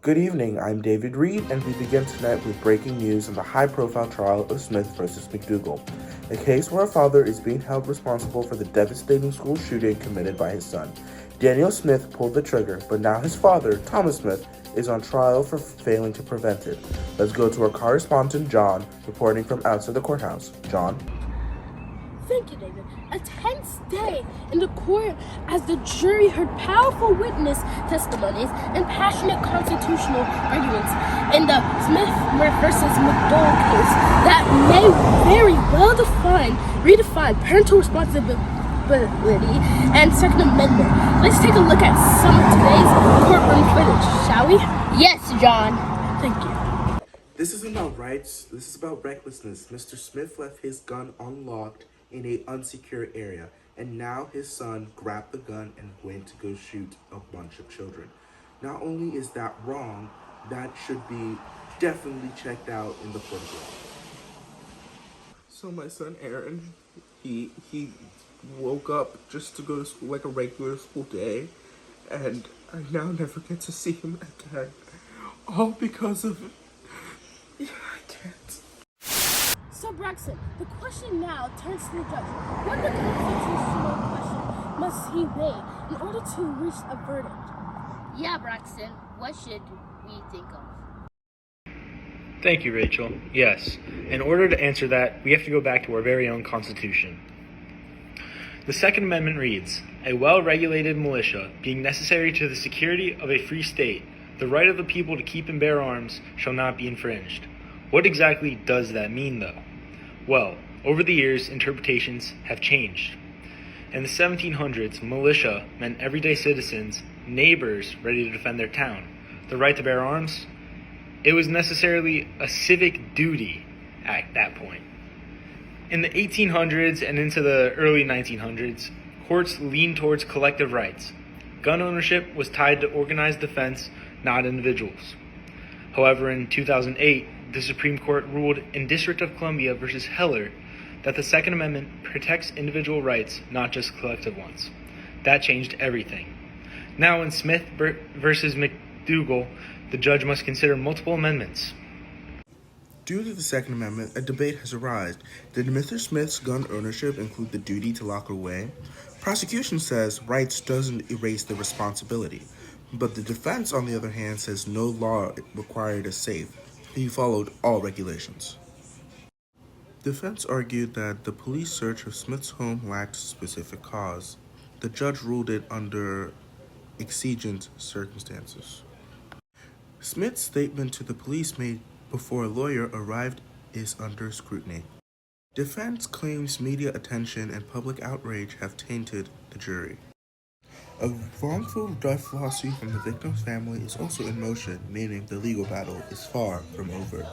Good evening, I'm David Reed, and we begin tonight with breaking news on the high-profile trial of Smith versus McDougal, a case where a father is being held responsible for the devastating school shooting committed by his son. Daniel Smith pulled the trigger, but now his father, Thomas Smith, is on trial for failing to prevent it. Let's go to our correspondent, John, reporting from outside the courthouse. John? Thank you, David. A tense day in the court as the jury heard powerful witness testimonies and passionate constitutional arguments in the Smith versus McDougal case that may very well redefine parental responsibility and Second Amendment. Let's take a look at some of today's courtroom footage, shall we? Yes, John. Thank you. This isn't about rights, this is about recklessness. Mr. Smith left his gun unlocked in an unsecure area, and now his son grabbed the gun and went to go shoot a bunch of children. Not only is that wrong, that should be definitely checked out in the court of law. So my son Aaron, he woke up just to go to school like a regular school day, and I now never get to see him again. All because of I can't. So, Braxton, the question now turns to the judge. What the constitutional question must he weigh in order to reach a verdict? Yeah, Braxton, what should we think of? Thank you, Rachel. Yes, in order to answer that, we have to go back to our very own Constitution. The Second Amendment reads, "A well-regulated militia, being necessary to the security of a free state, the right of the people to keep and bear arms shall not be infringed." What exactly does that mean, though? Well, over the years, interpretations have changed. In the 1700s, militia meant everyday citizens, neighbors ready to defend their town. The right to bear arms? It was necessarily a civic duty at that point. In the 1800s and into the early 1900s, courts leaned towards collective rights. Gun ownership was tied to organized defense, not individuals. However, in 2008, the Supreme Court ruled in District of Columbia versus Heller that the Second Amendment protects individual rights, not just collective ones. That changed everything. Now in Smith versus McDougal, the judge must consider multiple amendments. Due to the Second Amendment, a debate has arisen. Did Mr. Smith's gun ownership include the duty to lock away? Prosecution says rights doesn't erase the responsibility, but the defense, on the other hand, says no law required a safe. He followed all regulations. Defense argued that the police search of Smith's home lacked specific cause. The judge ruled it under exigent circumstances. Smith's statement to the police made before a lawyer arrived is under scrutiny. Defense claims media attention and public outrage have tainted the jury. A wrongful death lawsuit from the victim's family is also in motion, meaning the legal battle is far from over.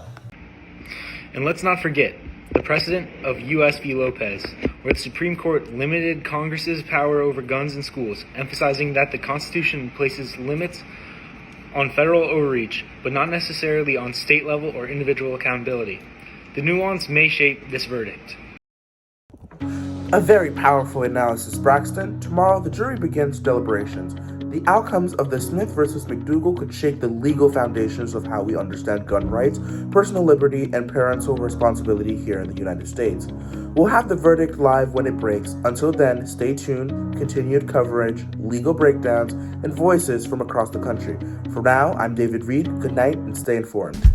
And let's not forget the precedent of U.S. v. Lopez, where the Supreme Court limited Congress's power over guns in schools, emphasizing that the Constitution places limits on federal overreach, but not necessarily on state level or individual accountability. The nuance may shape this verdict. A very powerful analysis, Braxton. Tomorrow, the jury begins deliberations. The outcomes of the Smith versus McDougal could shake the legal foundations of how we understand gun rights, personal liberty, and parental responsibility here in the United States. We'll have the verdict live when it breaks. Until then, stay tuned, continued coverage, legal breakdowns, and voices from across the country. For now, I'm David Reed. Good night and stay informed.